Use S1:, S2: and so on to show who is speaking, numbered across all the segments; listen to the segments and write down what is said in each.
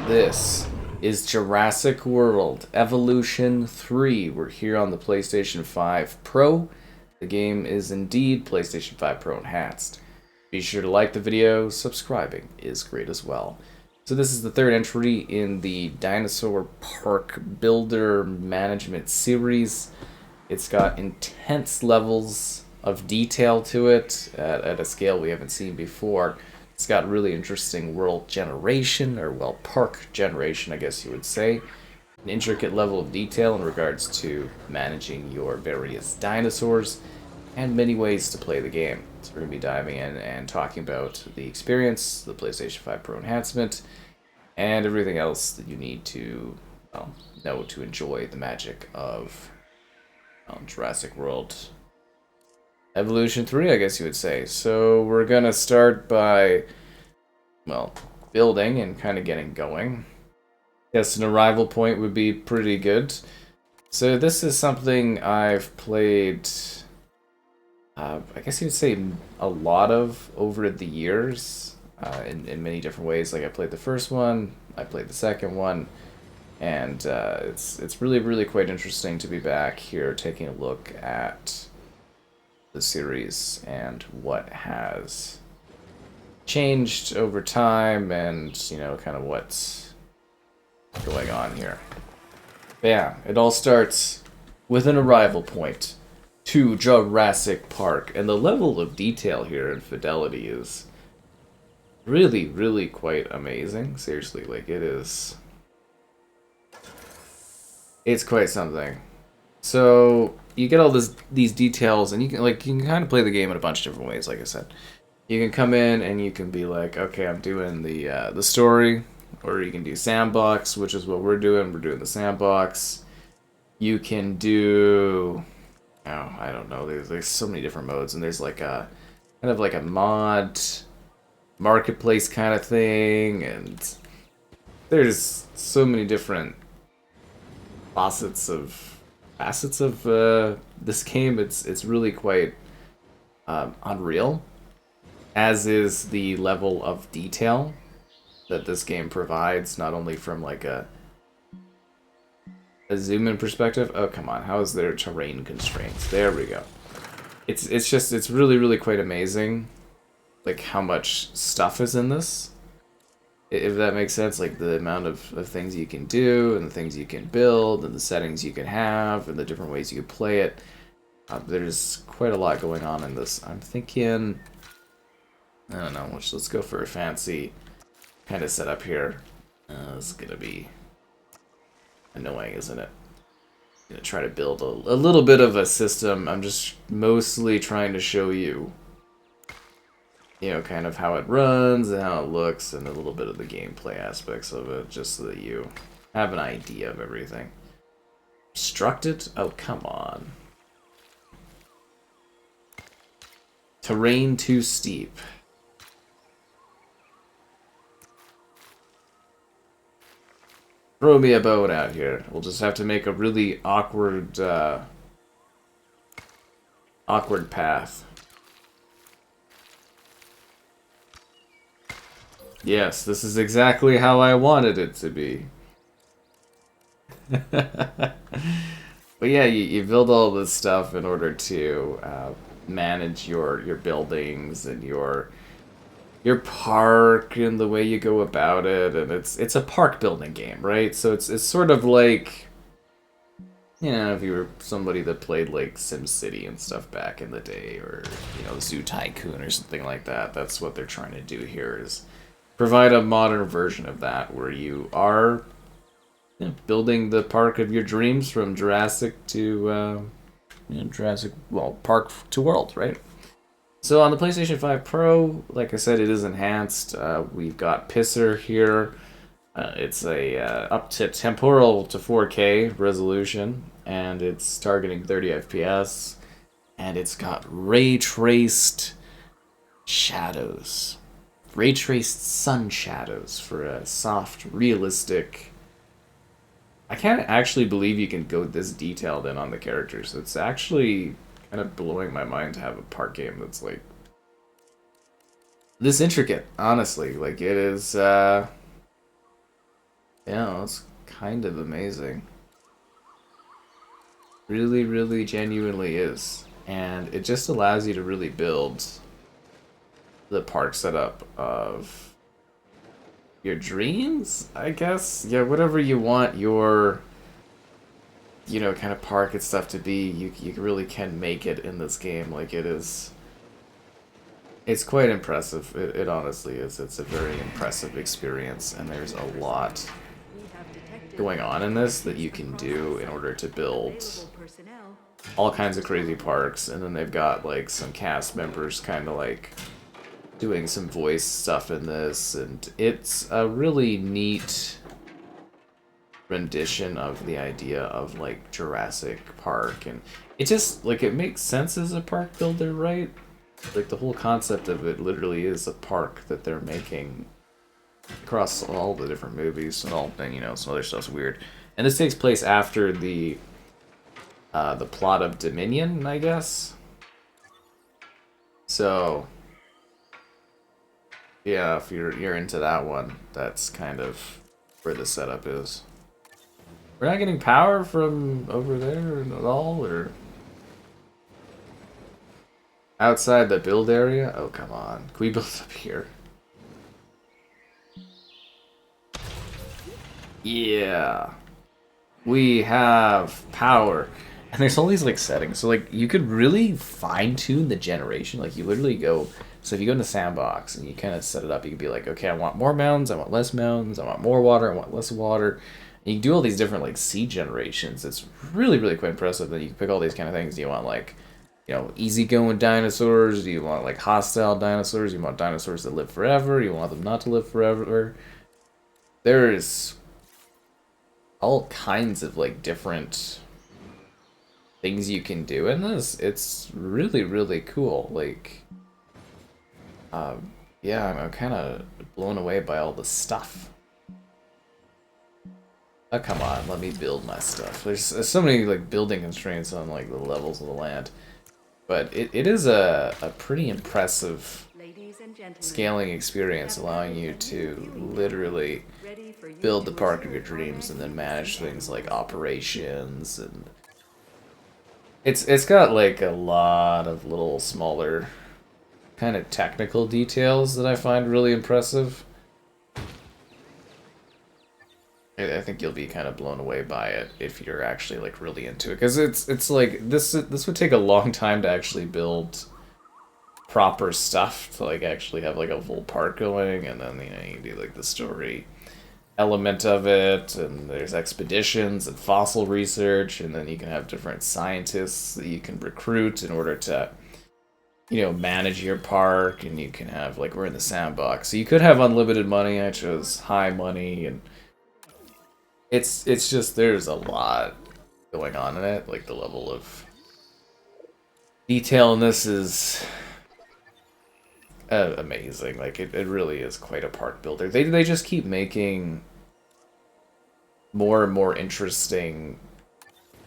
S1: This is Jurassic World Evolution 3. We're here on the PlayStation 5 Pro. The game is indeed PlayStation 5 Pro enhanced. Be sure to like the video, subscribing is great as well. So this is the third entry in the Dinosaur Park Builder Management series. It's got intense levels of detail to it at a scale we haven't seen before. It's got really interesting world generation, or well, park generation, I guess you would say. An intricate level of detail in regards to managing your various dinosaurs, and many ways to play the game. So we're going to be diving in and talking about the experience, the PlayStation 5 Pro enhancement, and everything else that you need to know to enjoy the magic of Jurassic World Evolution 3, I guess you would say. So we're gonna start by, well, building and kind of getting going. Yes, an arrival point would be pretty good. So this is something I've played, I guess you would say a lot of over the years, in many different ways. Like I played the first one, I played the second one, and it's really quite interesting to be back here taking a look at the series and what has changed over time, and you know, kind of what's going on here. But yeah, it all starts with an arrival point to Jurassic Park, and the level of detail here and fidelity is really quite amazing. Seriously, like it's quite something. So you get all these details, and you can kind of play the game in a bunch of different ways. Like I said, you can come in and you can be like, okay, I'm doing the story, or you can do sandbox, which is what we're doing. We're doing the sandbox. You can do, oh, I don't know. There's so many different modes, and there's like a kind of like a mod marketplace kind of thing, and there's so many different facets of this game. It's really quite unreal, as is the level of detail that this game provides, not only from like a zoom in perspective. Oh, come on, how is there terrain constraints? There we go. It's really quite amazing, like how much stuff is in this, if that makes sense. Like the amount of things you can do, and the things you can build, and the settings you can have, and the different ways you can play it. There's quite a lot going on in this. I'm thinking, I don't know, let's go for a fancy kind of setup here. This is gonna be annoying, isn't it? I'm gonna try to build a little bit of a system. I'm just mostly trying to show you, you know, kind of how it runs and how it looks, and a little bit of the gameplay aspects of it, just so that you have an idea of everything. Obstructed? Oh, come on. Terrain too steep. Throw me a boat out here. We'll just have to make a really awkward path. Yes, this is exactly how I wanted it to be. But yeah, you build all this stuff in order to manage your buildings and your park and the way you go about it, and it's a park building game, right? So it's sort of like, you know, if you were somebody that played like SimCity and stuff back in the day, or you know, Zoo Tycoon or something like that. That's what they're trying to do here, is provide a modern version of that, where you are, you know, building the park of your dreams, from Jurassic to Jurassic, well, Park to World, right? So on the PlayStation 5 Pro, like I said, it is enhanced. We've got Pisser here. It's a up to temporal to 4K resolution, and it's targeting 30 FPS, and it's got ray traced shadows. Ray traced sun shadows for a soft, realistic. I can't actually believe you can go this detailed in on the characters. It's actually kind of blowing my mind to have a park game that's like this intricate, honestly. Like, it is Yeah, it's kind of amazing. Really, really genuinely is. And it just allows you to really build the park setup of your dreams, I guess. Yeah, whatever you want your, you know, kind of park and stuff to be, you really can make it in this game. Like, it's quite impressive. It honestly is. It's a very impressive experience, and there's a lot going on in this that you can do in order to build all kinds of crazy parks. And then they've got like some cast members kind of like doing some voice stuff in this, and it's a really neat rendition of the idea of like Jurassic Park, and it just like it makes sense as a park builder, right? Like the whole concept of it literally is a park that they're making across all the different movies and all, and you know, some other stuff's weird. And this takes place after the plot of Dominion, I guess. So yeah, if you're into that one, that's kind of where the setup is. We're not getting power from over there at all, or outside the build area? Oh, come on. Can we build up here? Yeah. We have power. And there's all these like settings. So like you could really fine tune the generation. Like you literally go, so if you go in the sandbox and you kind of set it up, you could be like, okay, I want more mountains, I want less mountains, I want more water, I want less water. And you can do all these different like seed generations. It's really, really quite impressive that you can pick all these kind of things. Do you want like, you know, easygoing dinosaurs? Do you want like hostile dinosaurs? You want dinosaurs that live forever? You want them not to live forever? There's all kinds of like different things you can do in this. It's really, really cool. Like, yeah, I'm kind of blown away by all the stuff. Oh, come on, let me build my stuff. There's so many like building constraints on like the levels of the land. But it is a pretty impressive scaling experience, allowing you to literally build the park of your dreams and then manage things like operations, and it's got like a lot of little smaller kind of technical details that I find really impressive. I think you'll be kind of blown away by it if you're actually like really into it, because it's like this would take a long time to actually build proper stuff to like actually have like a full park going, and then you know you do like the story element of it, and there's expeditions and fossil research, and then you can have different scientists that you can recruit in order to, you know, manage your park, and you can have like, we're in the sandbox, so you could have unlimited money. I chose high money, and it's just, there's a lot going on in it. Like the level of detail in this is amazing. Like it really is quite a park builder. They just keep making more and more interesting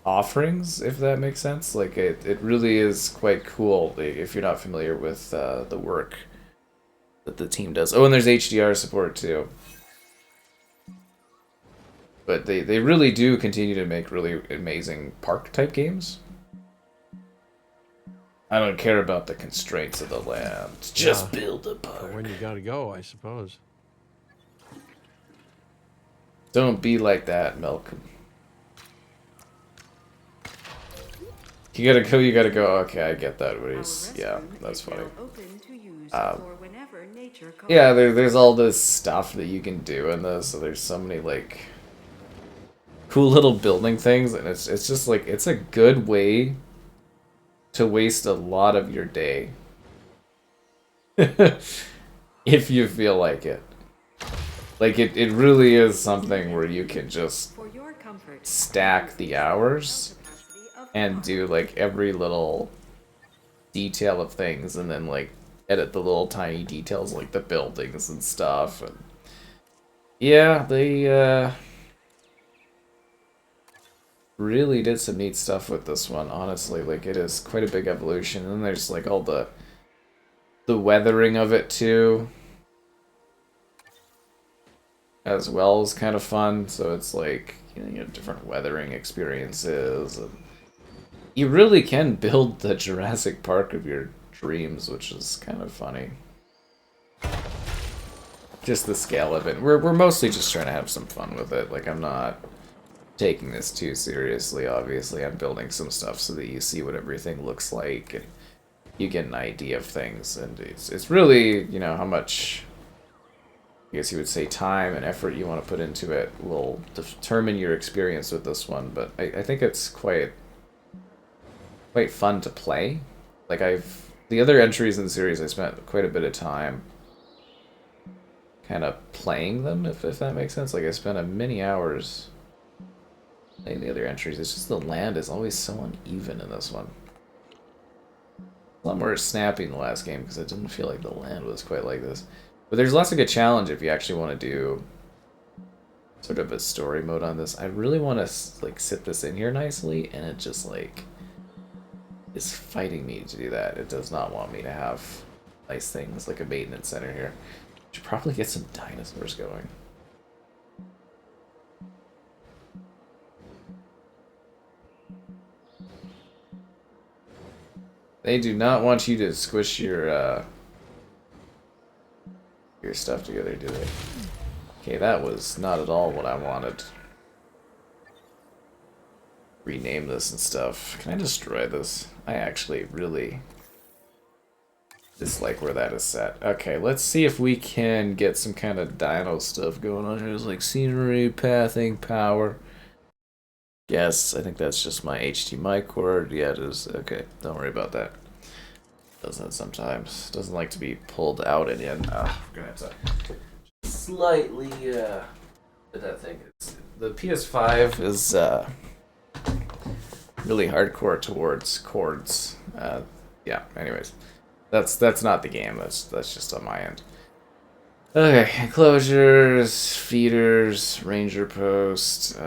S1: offerings, if that makes sense. Like it really is quite cool if you're not familiar with the work that the team does. Oh, and there's HDR support too. But they really do continue to make really amazing park type games. I don't care about the constraints of the land. Just build a park.
S2: When you gotta go, I suppose.
S1: Don't be like that, Malcolm. You gotta go, you gotta go. Okay, I get that. Yeah, that's funny. Yeah, there's all this stuff that you can do in this. So there's so many like cool little building things, and it's just like, it's a good way to waste a lot of your day if you feel like it. Like it really is something where you can just stack the hours and do like every little detail of things, and then like edit the little tiny details like the buildings and stuff. And yeah, they really did some neat stuff with this one, honestly. Like it is quite a big evolution. And then there's like all the weathering of it too. as well is kind of fun. So it's like, you have different weathering experiences. And you really can build the Jurassic Park of your dreams, which is kind of funny. Just the scale of it. We're mostly just trying to have some fun with it. Like, I'm not taking this too seriously, obviously. I'm building some stuff so that you see what everything looks like and you get an idea of things. And it's really, how much, I guess you would say, time and effort you want to put into it will determine your experience with this one. But I think it's quite fun to play. Like, the other entries in the series, I spent quite a bit of time kind of playing them, if that makes sense. Like, I spent many hours playing the other entries. It's just the land is always so uneven in this one. A lot more snappy in the last game because I didn't feel like the land was quite like this. But there's lots of good challenge if you actually want to do sort of a story mode on this. I really want to like sit this in here nicely, and it just like is fighting me to do that. It does not want me to have nice things like a maintenance center here. Should probably get some dinosaurs going. They do not want you to squish your stuff together, do they? Okay, that was not at all what I wanted. Rename this and stuff. Can I destroy this? I actually really dislike where that is set. Okay, let's see if we can get some kind of dino stuff going on here. There's like scenery, pathing, power. Yes, I think that's just my HDMI cord. Yeah, it is. Okay, don't worry about that. Does that sometimes. Doesn't like to be pulled out and in. We're gonna have to slightly that thing. The PS5 is really hardcore towards cords. Yeah, anyways. That's not the game. That's just on my end. Okay, enclosures, feeders, ranger post,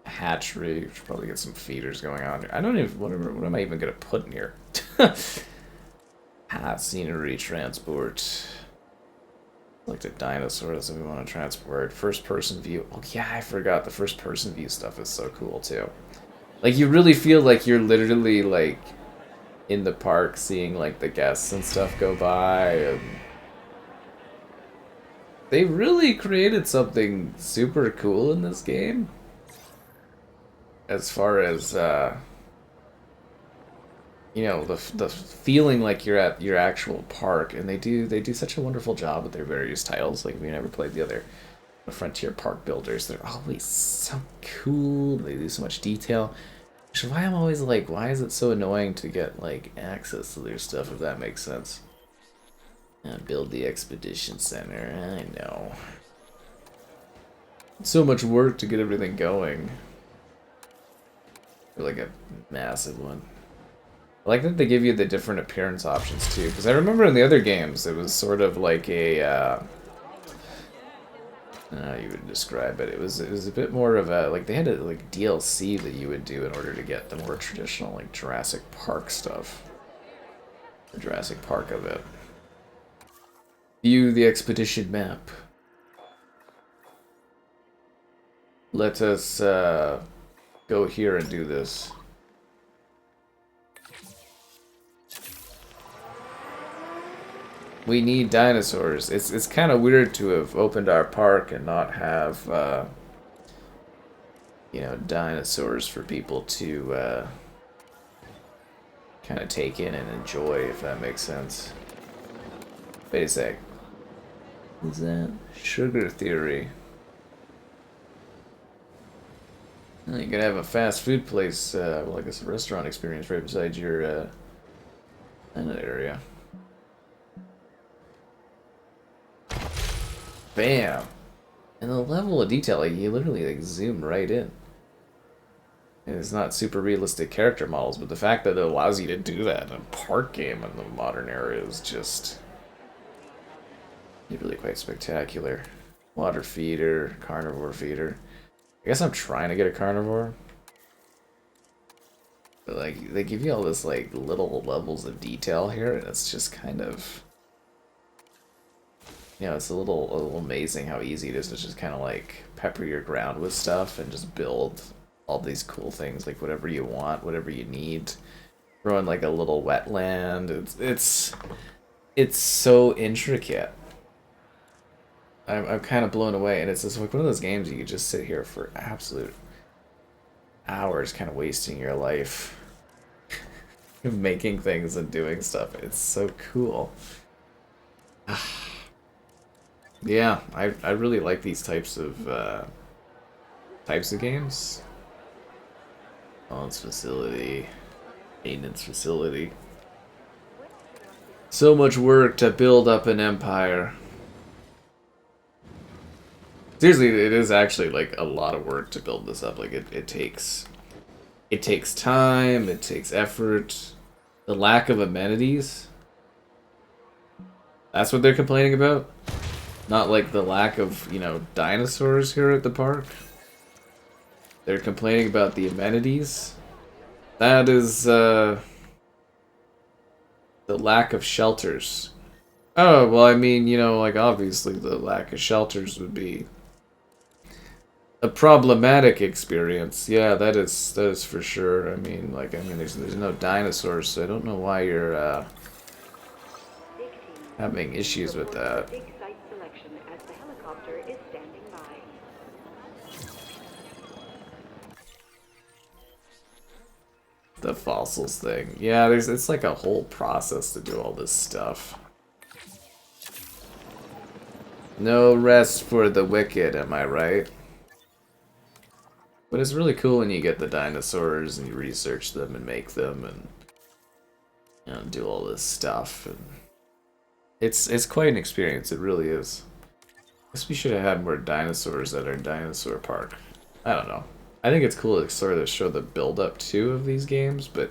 S1: hatchery. We should probably get some feeders going on here. I don't even what am I even gonna put in here? Scenery transport. Like the dinosaurs that we want to transport. First person view. Oh yeah, I forgot the first person view stuff is so cool too. Like you really feel like you're literally like in the park seeing like the guests and stuff go by, and they really created something super cool in this game as far as the feeling like you're at your actual park. And they do such a wonderful job with their various titles. Like if you never played the other Frontier Park Builders, they're always so cool. They do so much detail. Which is why I'm always like, why is it so annoying to get, like, access to their stuff, if that makes sense? Build the expedition center, I know. It's so much work to get everything going. Like a massive one. I like that they give you the different appearance options, too. Because I remember in the other games, it was sort of like a, I don't know how you would describe it. It was a bit more of a, like, they had a like DLC that you would do in order to get the more traditional like Jurassic Park stuff. The Jurassic Park of it. View the expedition map. Let us go here and do this. We need dinosaurs. It's kind of weird to have opened our park and not have, dinosaurs for people to kind of take in and enjoy, if that makes sense. Wait a sec. What's that? Sugar theory. You could have a fast food place, well, I guess a restaurant experience right beside your area. Bam! And the level of detail, like, you literally, like, zoom right in. And it's not super realistic character models, but the fact that it allows you to do that in a park game in the modern era is just really quite spectacular. Water feeder, carnivore feeder. I guess I'm trying to get a carnivore. But, like, they give you all this, like, little levels of detail here, and it's just kind of you know, it's a little amazing how easy it is to just kind of like pepper your ground with stuff and just build all these cool things, like whatever you want, whatever you need. Throw in like a little wetland. It's so intricate. I'm kind of blown away, and it's just like one of those games you could just sit here for absolute hours, kind of wasting your life making things and doing stuff. It's so cool. Yeah, I really like these types of games. Balance facility, maintenance facility. So much work to build up an empire. Seriously, it is actually like a lot of work to build this up. Like it takes time, it takes effort. The lack of amenities. That's what they're complaining about? Not like the lack of, you know, dinosaurs here at the park. They're complaining about the amenities. That is the lack of shelters. Oh, well, I mean, you know, like obviously the lack of shelters would be a problematic experience. Yeah, that is for sure. I mean, there's no dinosaurs, so I don't know why you're having issues with that. The fossils thing. Yeah, it's like a whole process to do all this stuff. No rest for the wicked, am I right? But it's really cool when you get the dinosaurs and you research them and make them and, you know, do all this stuff. And it's quite an experience. It really is. I guess we should have had more dinosaurs at our dinosaur park. I don't know. I think it's cool to sort of show the build-up too of these games, but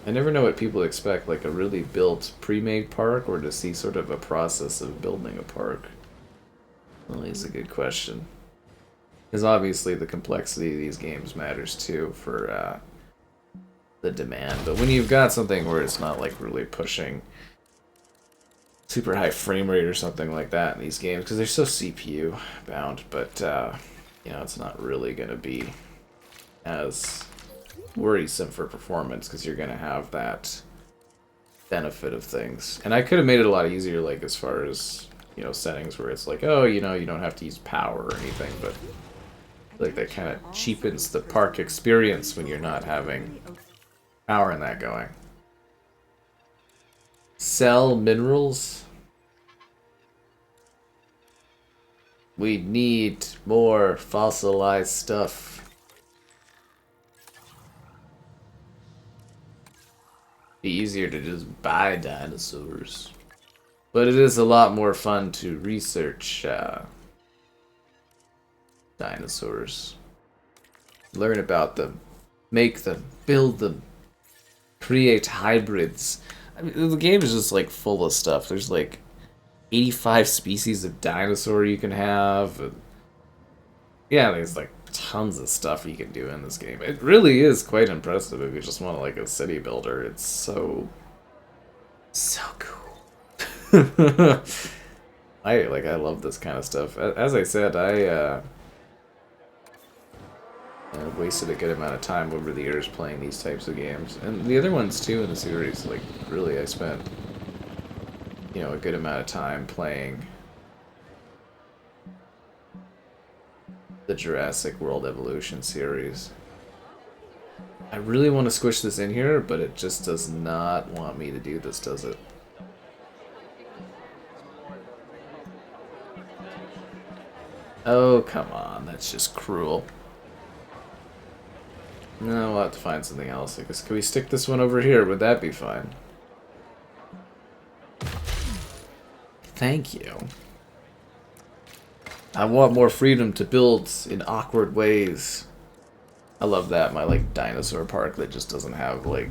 S1: I never know what people expect, like a really built, pre-made park, or to see sort of a process of building a park. Well, it's a good question. Because obviously the complexity of these games matters too for the demand. But when you've got something where it's not like really pushing super high frame rate or something like that in these games, because they're so CPU bound, but you know, it's not really going to be as worrisome for performance because you're going to have that benefit of things. And I could have made it a lot easier, like as far as, you know, settings where it's like, oh, you know, you don't have to use power or anything, but like that kind of cheapens the park experience when you're not having power in that going. Sell minerals? We need more fossilized stuff. Be easier to just buy dinosaurs. But it is a lot more fun to research dinosaurs. Learn about them. Make them. Build them. Create hybrids. I mean, the game is just like full of stuff. There's like 85 species of dinosaur you can have. And yeah, there's like tons of stuff you can do in this game. It really is quite impressive if you just want like a city builder. It's so cool. I love this kind of stuff. As I said, I wasted a good amount of time over the years playing these types of games, and the other ones too in the series. Like really, I spent, you know, a good amount of time playing the Jurassic World Evolution series. I really want to squish this in here, but it just does not want me to do this, does it? Oh, come on. That's just cruel. No, we'll have to find something else. I guess, can we stick this one over here? Would that be fine? Thank you. I want more freedom to build in awkward ways. I love that, my, like, dinosaur park that just doesn't have, like,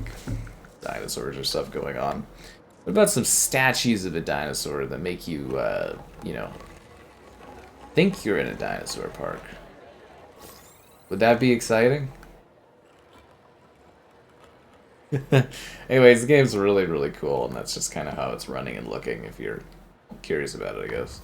S1: dinosaurs or stuff going on. What about some statues of a dinosaur that make you, you know, think you're in a dinosaur park? Would that be exciting? Anyways, the game's really, really cool, and that's just kind of how it's running and looking if you're curious about it, I guess.